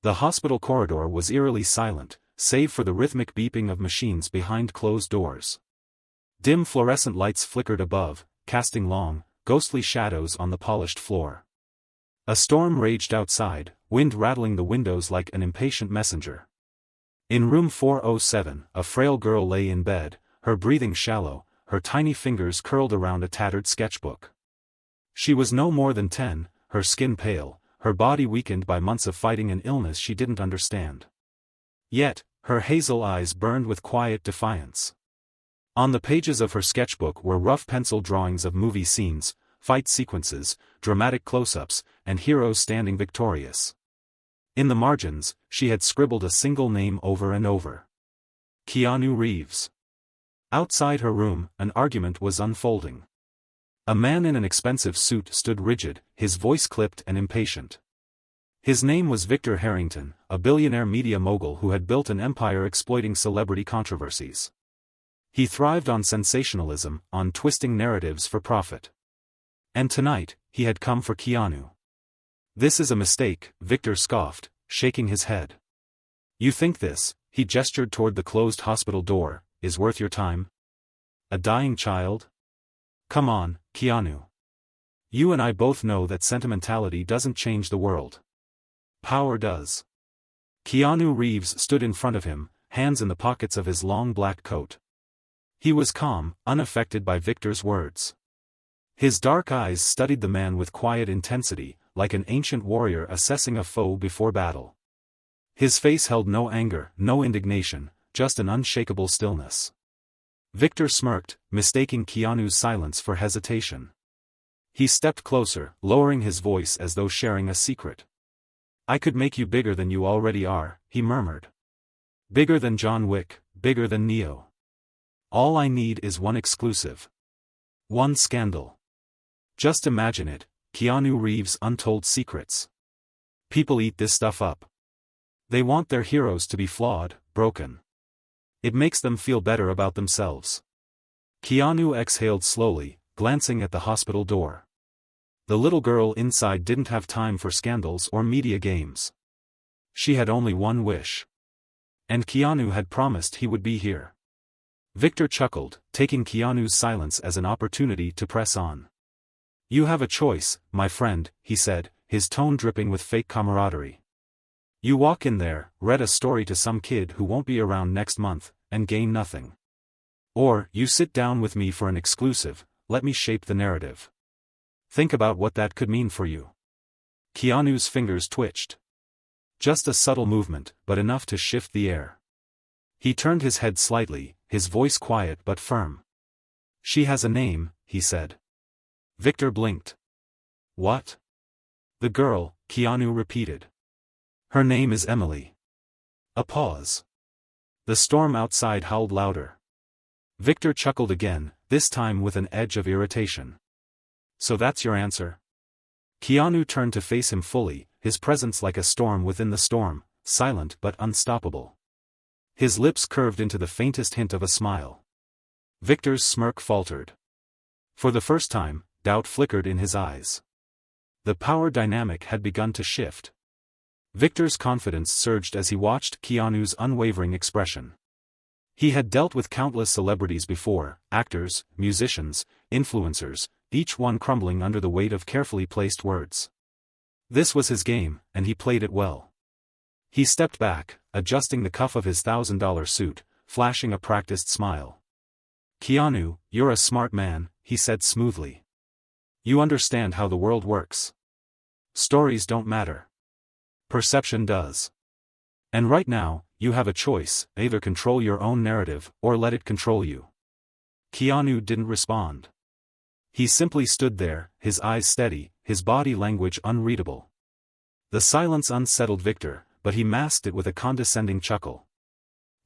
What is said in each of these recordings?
The hospital corridor was eerily silent, save for the rhythmic beeping of machines behind closed doors. Dim fluorescent lights flickered above, casting long, ghostly shadows on the polished floor. A storm raged outside, wind rattling the windows like an impatient messenger. In room 407, a frail girl lay in bed, her breathing shallow, her tiny fingers curled around a tattered sketchbook. She was no more than 10, her skin pale, her body weakened by months of fighting an illness she didn't understand. Yet, her hazel eyes burned with quiet defiance. On the pages of her sketchbook were rough pencil drawings of movie scenes, fight sequences, dramatic close-ups, and heroes standing victorious. In the margins, she had scribbled a single name over and over. Keanu Reeves. Outside her room, an argument was unfolding. A man in an expensive suit stood rigid, his voice clipped and impatient. His name was Victor Harrington, a billionaire media mogul who had built an empire exploiting celebrity controversies. He thrived on sensationalism, on twisting narratives for profit. And tonight, he had come for Keanu. "This is a mistake," Victor scoffed, shaking his head. "You think this," he gestured toward the closed hospital door, "is worth your time? A dying child? Come on, Keanu. You and I both know that sentimentality doesn't change the world. Power does." Keanu Reeves stood in front of him, hands in the pockets of his long black coat. He was calm, unaffected by Victor's words. His dark eyes studied the man with quiet intensity, like an ancient warrior assessing a foe before battle. His face held no anger, no indignation, just an unshakable stillness. Victor smirked, mistaking Keanu's silence for hesitation. He stepped closer, lowering his voice as though sharing a secret. "I could make you bigger than you already are," he murmured. "Bigger than John Wick, bigger than Neo. All I need is one exclusive. One scandal. Just imagine it, Keanu Reeves' untold secrets. People eat this stuff up. They want their heroes to be flawed, broken. It makes them feel better about themselves." Keanu exhaled slowly, glancing at the hospital door. The little girl inside didn't have time for scandals or media games. She had only one wish. And Keanu had promised he would be here. Victor chuckled, taking Keanu's silence as an opportunity to press on. "You have a choice, my friend," he said, his tone dripping with fake camaraderie. "You walk in there, read a story to some kid who won't be around next month, and gain nothing. Or, you sit down with me for an exclusive, let me shape the narrative. Think about what that could mean for you." Keanu's fingers twitched. Just a subtle movement, but enough to shift the air. He turned his head slightly, his voice quiet but firm. "She has a name," he said. Victor blinked. "What?" "The girl," Keanu repeated. "Her name is Emily." A pause. The storm outside howled louder. Victor chuckled again, this time with an edge of irritation. "So that's your answer?" Keanu turned to face him fully, his presence like a storm within the storm, silent but unstoppable. His lips curved into the faintest hint of a smile. Victor's smirk faltered. For the first time, doubt flickered in his eyes. The power dynamic had begun to shift. Victor's confidence surged as he watched Keanu's unwavering expression. He had dealt with countless celebrities before, actors, musicians, influencers, each one crumbling under the weight of carefully placed words. This was his game, and he played it well. He stepped back, adjusting the cuff of his $1,000 suit, flashing a practiced smile. "Keanu, you're a smart man," he said smoothly. "You understand how the world works. Stories don't matter. Perception does. And right now, you have a choice, either control your own narrative, or let it control you." Keanu didn't respond. He simply stood there, his eyes steady, his body language unreadable. The silence unsettled Victor, but he masked it with a condescending chuckle.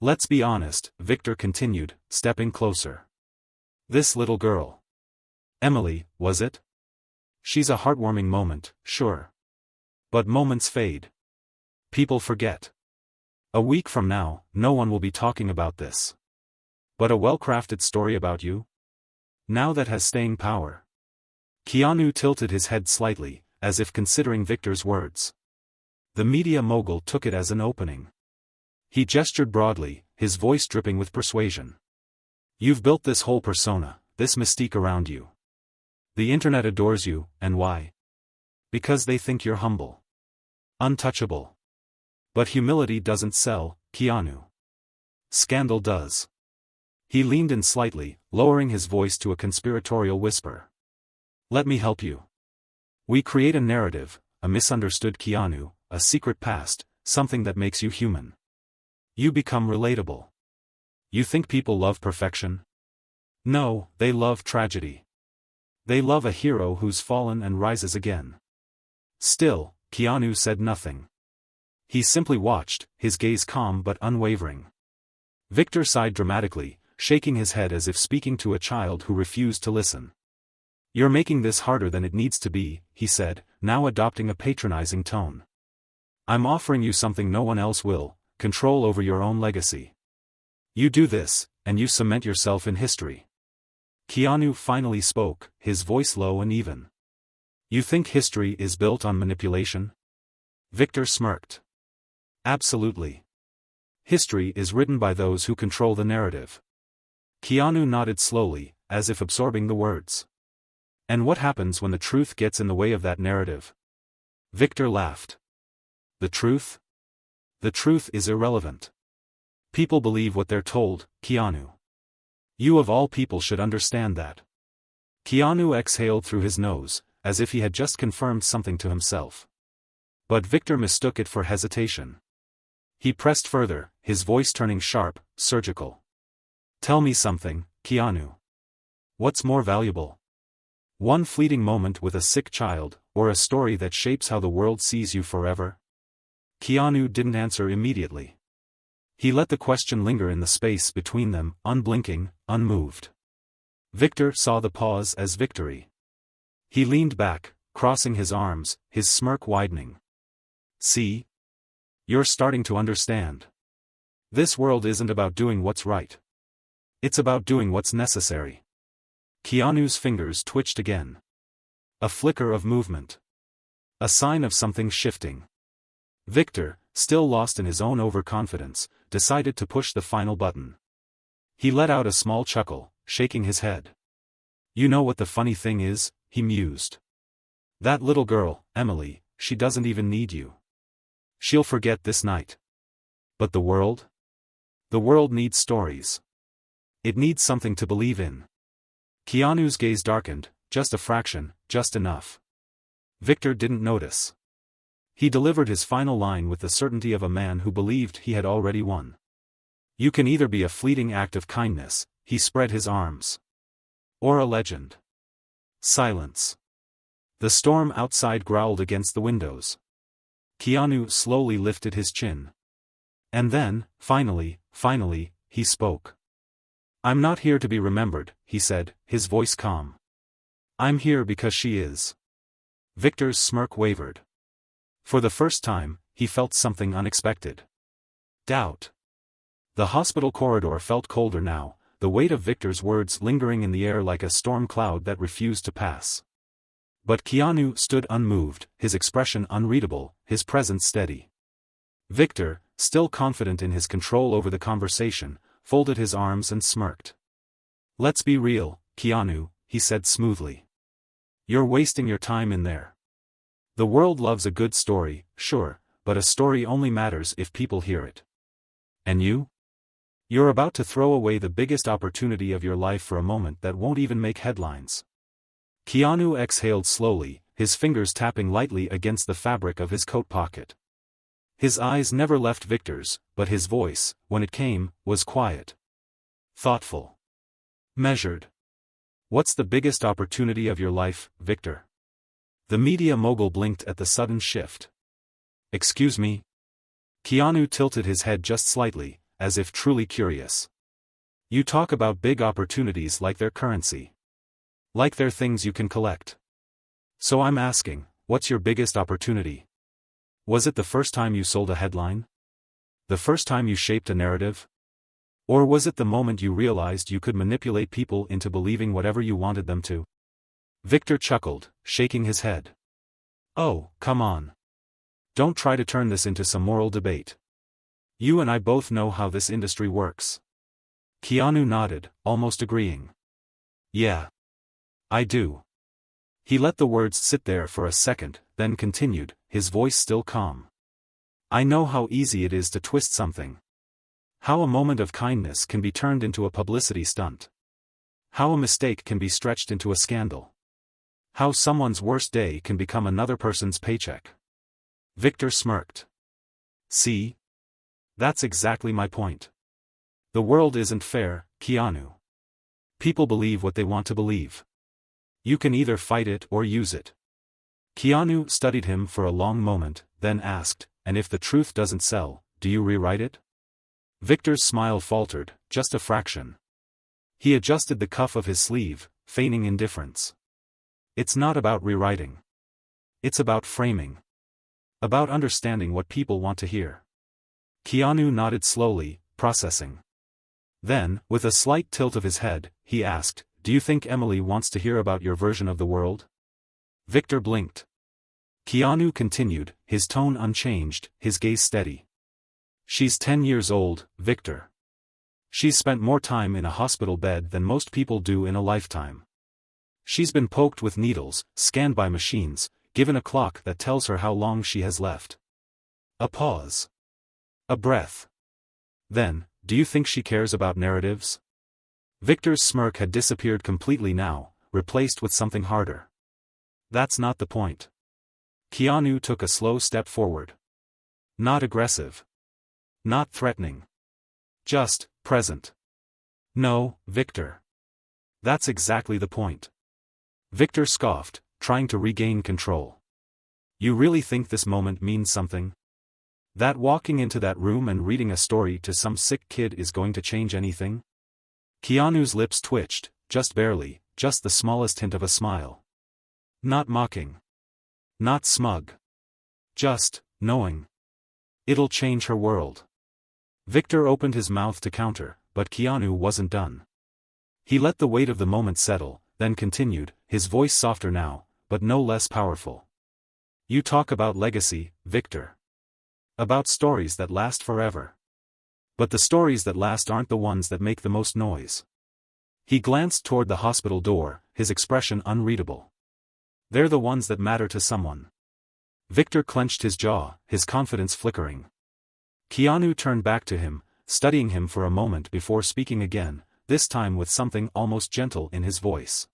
"Let's be honest," Victor continued, stepping closer. "This little girl. Emily, was it? She's a heartwarming moment, sure. But moments fade. People forget. A week from now, no one will be talking about this. But a well-crafted story about you? Now that has staying power." Keanu tilted his head slightly, as if considering Victor's words. The media mogul took it as an opening. He gestured broadly, his voice dripping with persuasion. You've built this whole persona, this mystique around you. The internet adores you, and why? Because they think you're humble. Untouchable. But humility doesn't sell, Keanu. Scandal does. He leaned in slightly, lowering his voice to a conspiratorial whisper. Let me help you. We create a narrative, a misunderstood Keanu, a secret past, something that makes you human. You become relatable. You think people love perfection? No, they love tragedy. They love a hero who's fallen and rises again. Still, Keanu said nothing. He simply watched, his gaze calm but unwavering. Victor sighed dramatically, shaking his head as if speaking to a child who refused to listen. You're making this harder than it needs to be, he said, now adopting a patronizing tone. I'm offering you something no one else will, control over your own legacy. You do this, and you cement yourself in history. Keanu finally spoke, his voice low and even. You think history is built on manipulation? Victor smirked. Absolutely. History is written by those who control the narrative. Keanu nodded slowly, as if absorbing the words. And what happens when the truth gets in the way of that narrative? Victor laughed. The truth? The truth is irrelevant. People believe what they're told, Keanu. You of all people should understand that. Keanu exhaled through his nose, as if he had just confirmed something to himself. But Victor mistook it for hesitation. He pressed further, his voice turning sharp, surgical. Tell me something, Keanu. What's more valuable? One fleeting moment with a sick child, or a story that shapes how the world sees you forever? Keanu didn't answer immediately. He let the question linger in the space between them, unblinking, unmoved. Victor saw the pause as victory. He leaned back, crossing his arms, his smirk widening. See? You're starting to understand. This world isn't about doing what's right. It's about doing what's necessary. Keanu's fingers twitched again. A flicker of movement. A sign of something shifting. Victor, still lost in his own overconfidence, decided to push the final button. He let out a small chuckle, shaking his head. You know what the funny thing is, he mused. That little girl, Emily, she doesn't even need you. She'll forget this night. But the world? The world needs stories. It needs something to believe in. Keanu's gaze darkened, just a fraction, just enough. Victor didn't notice. He delivered his final line with the certainty of a man who believed he had already won. You can either be a fleeting act of kindness, he spread his arms. Or a legend. Silence. The storm outside growled against the windows. Keanu slowly lifted his chin. And then, finally, he spoke. I'm not here to be remembered, he said, his voice calm. I'm here because she is. Victor's smirk wavered. For the first time, he felt something unexpected. Doubt. The hospital corridor felt colder now, the weight of Victor's words lingering in the air like a storm cloud that refused to pass. But Keanu stood unmoved, his expression unreadable, his presence steady. Victor, still confident in his control over the conversation, folded his arms and smirked. Let's be real, Keanu, he said smoothly. You're wasting your time in there. The world loves a good story, sure, but a story only matters if people hear it. And you? You're about to throw away the biggest opportunity of your life for a moment that won't even make headlines. Keanu exhaled slowly, his fingers tapping lightly against the fabric of his coat pocket. His eyes never left Victor's, but his voice, when it came, was quiet. Thoughtful. Measured. What's the biggest opportunity of your life, Victor? The media mogul blinked at the sudden shift. Excuse me? Keanu tilted his head just slightly, as if truly curious. You talk about big opportunities like they're currency. Like they're things you can collect. So I'm asking, what's your biggest opportunity? Was it the first time you sold a headline? The first time you shaped a narrative? Or was it the moment you realized you could manipulate people into believing whatever you wanted them to? Victor chuckled, shaking his head. Oh, come on. Don't try to turn this into some moral debate. You and I both know how this industry works. Keanu nodded, almost agreeing. Yeah. I do. He let the words sit there for a second, then continued, his voice still calm. I know how easy it is to twist something. How a moment of kindness can be turned into a publicity stunt. How a mistake can be stretched into a scandal. How someone's worst day can become another person's paycheck. Victor smirked. See? That's exactly my point. The world isn't fair, Keanu. People believe what they want to believe. You can either fight it or use it. Keanu studied him for a long moment, then asked, and if the truth doesn't sell, do you rewrite it? Victor's smile faltered, just a fraction. He adjusted the cuff of his sleeve, feigning indifference. It's not about rewriting. It's about framing. About understanding what people want to hear. Keanu nodded slowly, processing. Then, with a slight tilt of his head, he asked, do you think Emily wants to hear about your version of the world? Victor blinked. Keanu continued, his tone unchanged, his gaze steady. She's 10 years old, Victor. She's spent more time in a hospital bed than most people do in a lifetime. She's been poked with needles, scanned by machines, given a clock that tells her how long she has left. A pause. A breath. Then, do you think she cares about narratives? Victor's smirk had disappeared completely now, replaced with something harder. That's not the point. Keanu took a slow step forward. Not aggressive. Not threatening. Just, present. No, Victor. That's exactly the point. Victor scoffed, trying to regain control. You really think this moment means something? That walking into that room and reading a story to some sick kid is going to change anything? Keanu's lips twitched, just barely, just the smallest hint of a smile. Not mocking. Not smug. Just, knowing. It'll change her world. Victor opened his mouth to counter, but Keanu wasn't done. He let the weight of the moment settle, then continued, his voice softer now, but no less powerful. You talk about legacy, Victor. About stories that last forever. But the stories that last aren't the ones that make the most noise. He glanced toward the hospital door, his expression unreadable. They're the ones that matter to someone. Victor clenched his jaw, his confidence flickering. Keanu turned back to him, studying him for a moment before speaking again, this time with something almost gentle in his voice.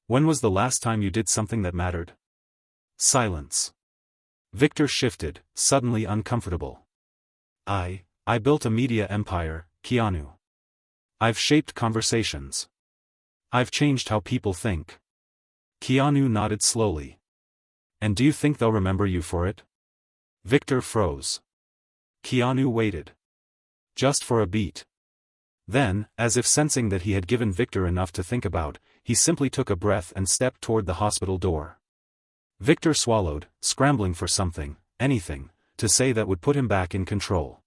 When was the last time you did something that mattered? Silence. Victor shifted, suddenly uncomfortable. I built a media empire, Keanu. I've shaped conversations. I've changed how people think. Keanu nodded slowly. And do you think they'll remember you for it? Victor froze. Keanu waited. Just for a beat. Then, as if sensing that he had given Victor enough to think about, he simply took a breath and stepped toward the hospital door. Victor swallowed, scrambling for something, anything, to say that would put him back in control.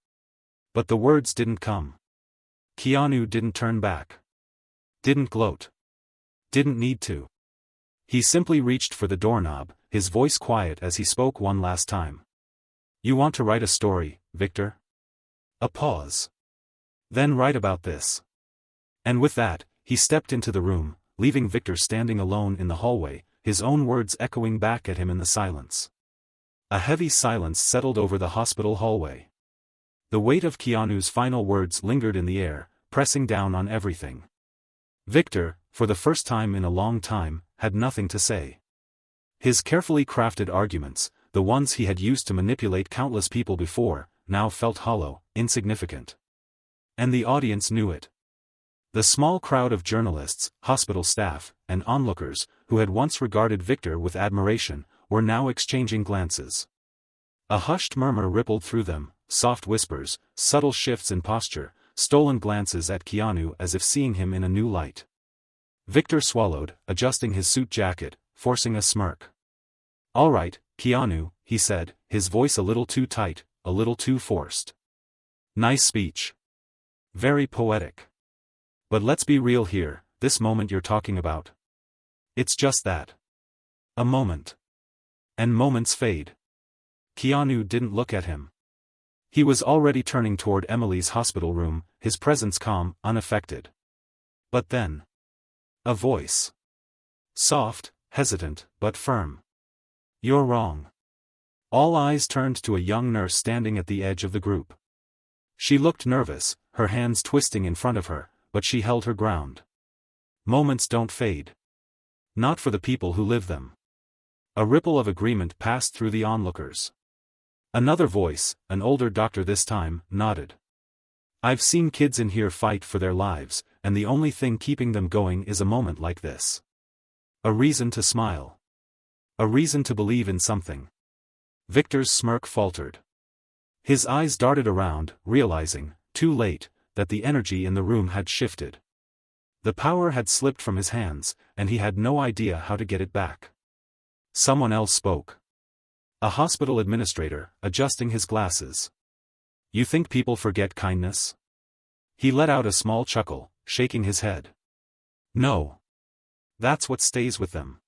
But the words didn't come. Keanu didn't turn back. Didn't gloat. Didn't need to. He simply reached for the doorknob, his voice quiet as he spoke one last time. You want to write a story, Victor? A pause. Then write about this. And with that, he stepped into the room, leaving Victor standing alone in the hallway, his own words echoing back at him in the silence. A heavy silence settled over the hospital hallway. The weight of Keanu's final words lingered in the air, pressing down on everything. Victor, for the first time in a long time, had nothing to say. His carefully crafted arguments, the ones he had used to manipulate countless people before, now felt hollow, insignificant. And the audience knew it. The small crowd of journalists, hospital staff, and onlookers, who had once regarded Victor with admiration, were now exchanging glances. A hushed murmur rippled through them, soft whispers, subtle shifts in posture, stolen glances at Keanu as if seeing him in a new light. Victor swallowed, adjusting his suit jacket, forcing a smirk. All right, Keanu, he said, his voice a little too tight, a little too forced. Nice speech. Very poetic. But let's be real here, this moment you're talking about. It's just that. A moment. And moments fade. Keanu didn't look at him. He was already turning toward Emily's hospital room, his presence calm, unaffected. But then. A voice. Soft, hesitant, but firm. "You're wrong." All eyes turned to a young nurse standing at the edge of the group. She looked nervous, her hands twisting in front of her, but she held her ground. Moments don't fade. Not for the people who live them. A ripple of agreement passed through the onlookers. Another voice, an older doctor this time, nodded. "I've seen kids in here fight for their lives, and the only thing keeping them going is a moment like this. A reason to smile. A reason to believe in something." Victor's smirk faltered. His eyes darted around, realizing, too late, that the energy in the room had shifted. The power had slipped from his hands, and he had no idea how to get it back. Someone else spoke. A hospital administrator, adjusting his glasses. "You think people forget kindness?" He let out a small chuckle, shaking his head. "No. That's what stays with them."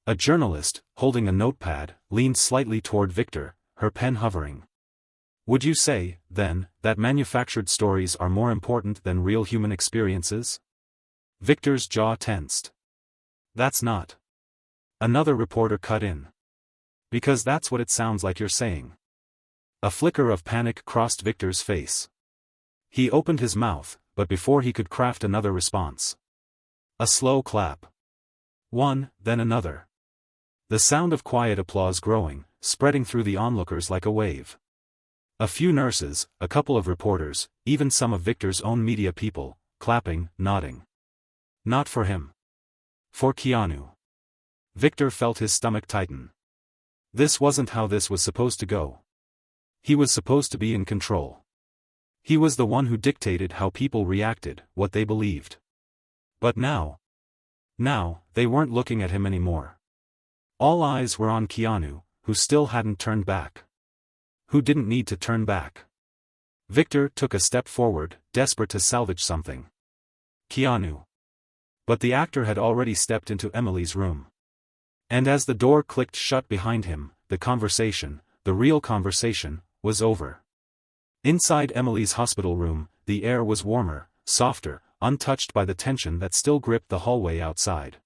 A journalist, holding a notepad, leaned slightly toward Victor, her pen hovering. "Would you say, then, that manufactured stories are more important than real human experiences?" Victor's jaw tensed. "That's not." Another reporter cut in. "Because that's what it sounds like you're saying." A flicker of panic crossed Victor's face. He opened his mouth, but before he could craft another response. A slow clap. One, then another. The sound of quiet applause growing, spreading through the onlookers like a wave. A few nurses, a couple of reporters, even some of Victor's own media people, clapping, nodding. Not for him. For Keanu. Victor felt his stomach tighten. This wasn't how this was supposed to go. He was supposed to be in control. He was the one who dictated how people reacted, what they believed. But now, they weren't looking at him anymore. All eyes were on Keanu, who still hadn't turned back. Who didn't need to turn back. Victor took a step forward, desperate to salvage something. Keanu. But the actor had already stepped into Emily's room. And as the door clicked shut behind him, the conversation, the real conversation, was over. Inside Emily's hospital room, the air was warmer, softer, untouched by the tension that still gripped the hallway outside.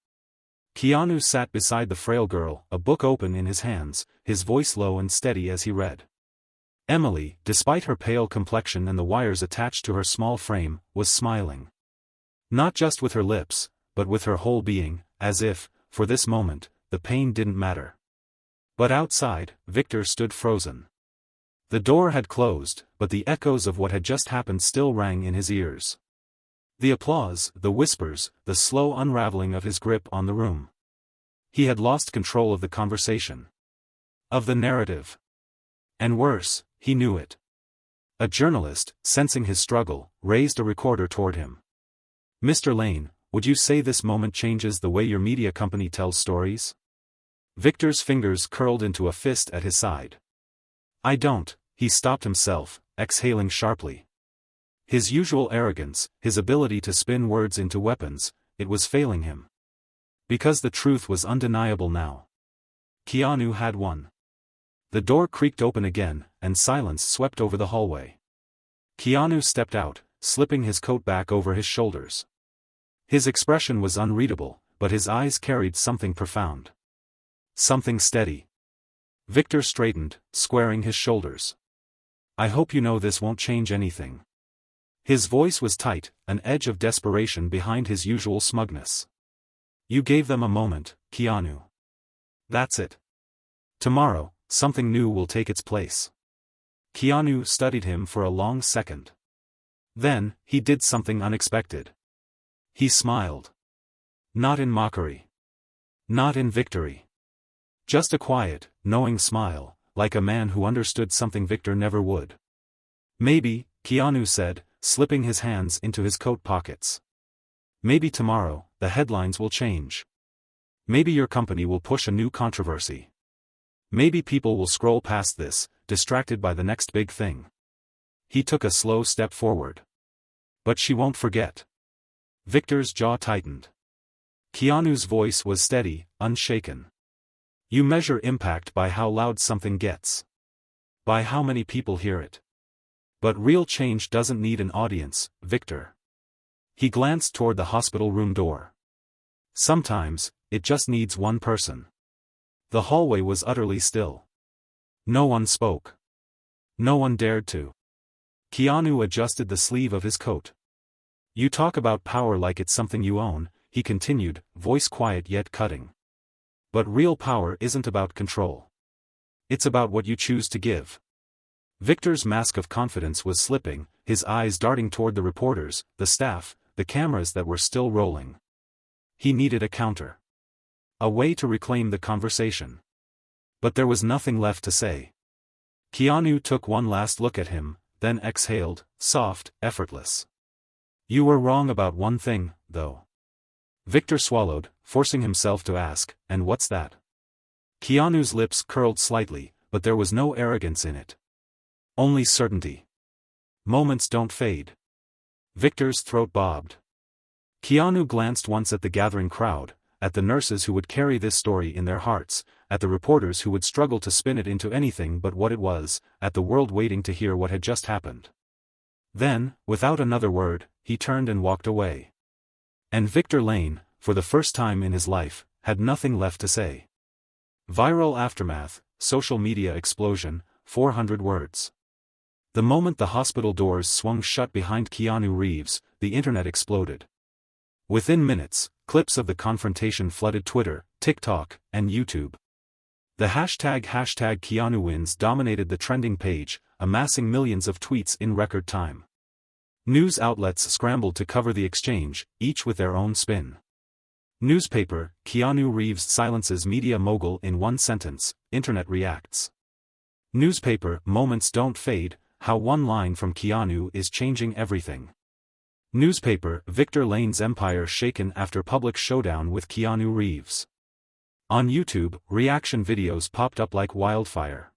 Keanu sat beside the frail girl, a book open in his hands, his voice low and steady as he read. Emily, despite her pale complexion and the wires attached to her small frame, was smiling. Not just with her lips, but with her whole being, as if, for this moment, the pain didn't matter. But outside, Victor stood frozen. The door had closed, but the echoes of what had just happened still rang in his ears. The applause, the whispers, the slow unraveling of his grip on the room. He had lost control of the conversation. Of the narrative. And worse, he knew it. A journalist, sensing his struggle, raised a recorder toward him. "Mr. Lane, would you say this moment changes the way your media company tells stories?" Victor's fingers curled into a fist at his side. "I don't." He stopped himself, exhaling sharply. His usual arrogance, his ability to spin words into weapons, it was failing him. Because the truth was undeniable now. Keanu had won. The door creaked open again, and silence swept over the hallway. Keanu stepped out, slipping his coat back over his shoulders. His expression was unreadable, but his eyes carried something profound. Something steady. Victor straightened, squaring his shoulders. "I hope you know this won't change anything." His voice was tight, an edge of desperation behind his usual smugness. "You gave them a moment, Keanu. That's it. Tomorrow, something new will take its place." Keanu studied him for a long second. Then, he did something unexpected. He smiled. Not in mockery. Not in victory. Just a quiet, knowing smile, like a man who understood something Victor never would. "Maybe," Keanu said, slipping his hands into his coat pockets. "Maybe tomorrow, the headlines will change. Maybe your company will push a new controversy. Maybe people will scroll past this, distracted by the next big thing." He took a slow step forward. "But she won't forget." Victor's jaw tightened. Keanu's voice was steady, unshaken. "You measure impact by how loud something gets. by how many people hear it. But real change doesn't need an audience, Victor. He glanced toward the hospital room door. Sometimes, it just needs one person. The hallway was utterly still. No one spoke. No one dared to. Keanu adjusted the sleeve of his coat. You talk about power like it's something you own, he continued, voice quiet yet cutting. But real power isn't about control. It's about what you choose to give. Victor's mask of confidence was slipping, his eyes darting toward the reporters, the staff, the cameras that were still rolling. He needed a counter. A way to reclaim the conversation. But there was nothing left to say. Keanu took one last look at him, then exhaled, soft, effortless. You were wrong about one thing, though. Victor swallowed, forcing himself to ask, and what's that? Keanu's lips curled slightly, but there was no arrogance in it. Only certainty. Moments don't fade. Victor's throat bobbed. Keanu glanced once at the gathering crowd, at the nurses who would carry this story in their hearts, at the reporters who would struggle to spin it into anything but what it was, at the world waiting to hear what had just happened. Then, without another word, he turned and walked away. And Victor Lane, for the first time in his life, had nothing left to say. Viral aftermath, social media explosion, 400 words. The moment the hospital doors swung shut behind Keanu Reeves, the internet exploded. Within minutes, clips of the confrontation flooded Twitter, TikTok, and YouTube. The hashtag Keanu wins dominated the trending page, amassing millions of tweets in record time. News outlets scrambled to cover the exchange, each with their own spin. Newspaper, Keanu Reeves silences media mogul in one sentence, internet reacts. Newspaper, moments don't fade, how one line from Keanu is changing everything. Newspaper, Victor Lane's empire shaken after public showdown with Keanu Reeves. On YouTube, reaction videos popped up like wildfire.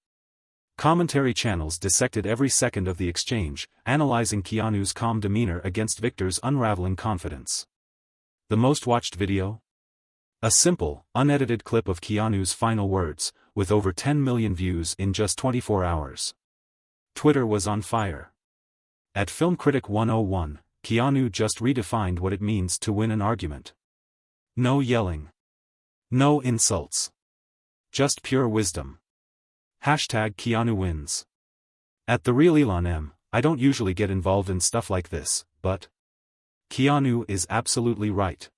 Commentary channels dissected every second of the exchange, analyzing Keanu's calm demeanor against Victor's unraveling confidence. The most watched video? A simple, unedited clip of Keanu's final words, with over 10 million views in just 24 hours. Twitter was on fire. At Film Critic 101, Keanu just redefined what it means to win an argument. No yelling. No insults. Just pure wisdom. Hashtag Keanu wins. At The Real Elon M, I don't usually get involved in stuff like this, but Keanu is absolutely right.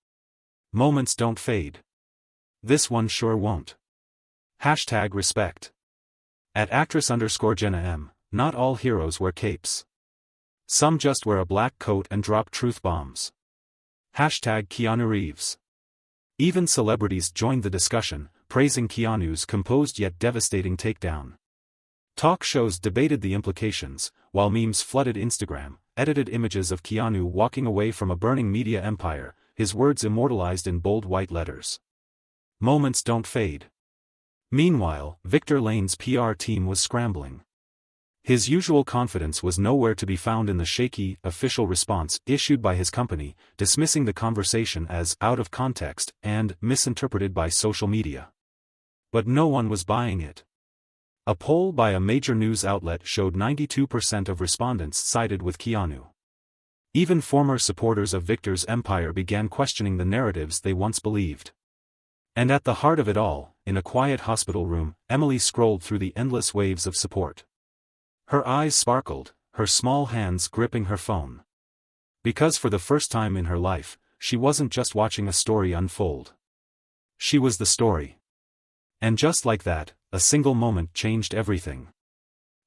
Moments don't fade. This one sure won't. Hashtag respect. At actress_Jenna M, not all heroes wear capes. Some just wear a black coat and drop truth bombs. Hashtag Keanu Reeves. Even celebrities joined the discussion, praising Keanu's composed yet devastating takedown. Talk shows debated the implications, while memes flooded Instagram, edited images of Keanu walking away from a burning media empire, his words immortalized in bold white letters. Moments don't fade. Meanwhile, Victor Lane's PR team was scrambling. His usual confidence was nowhere to be found in the shaky, official response issued by his company, dismissing the conversation as out of context and misinterpreted by social media. But no one was buying it. A poll by a major news outlet showed 92% of respondents sided with Keanu. Even former supporters of Victor's empire began questioning the narratives they once believed. And at the heart of it all, in a quiet hospital room, Emily scrolled through the endless waves of support. Her eyes sparkled, her small hands gripping her phone. Because for the first time in her life, she wasn't just watching a story unfold. She was the story. And just like that, a single moment changed everything.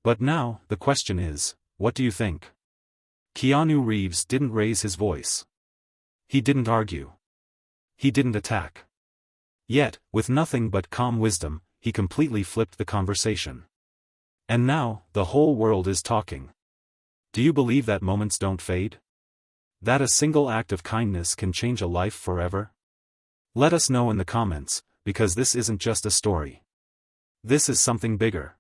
But now, the question is, what do you think? Keanu Reeves didn't raise his voice. He didn't argue. He didn't attack. Yet, with nothing but calm wisdom, he completely flipped the conversation. And now, the whole world is talking. Do you believe that moments don't fade? That a single act of kindness can change a life forever? Let us know in the comments, because this isn't just a story. This is something bigger.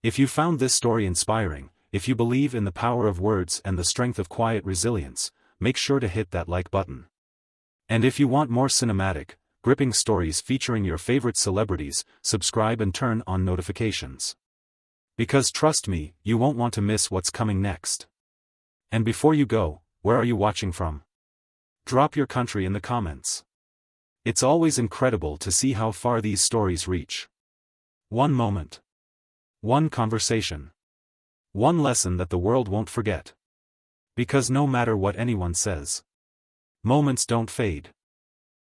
If you found this story inspiring, if you believe in the power of words and the strength of quiet resilience, make sure to hit that like button. And if you want more cinematic, gripping stories featuring your favorite celebrities, subscribe and turn on notifications. Because trust me, you won't want to miss what's coming next. And before you go, where are you watching from? Drop your country in the comments. It's always incredible to see how far these stories reach. One moment. One conversation. One lesson that the world won't forget. Because no matter what anyone says, moments don't fade.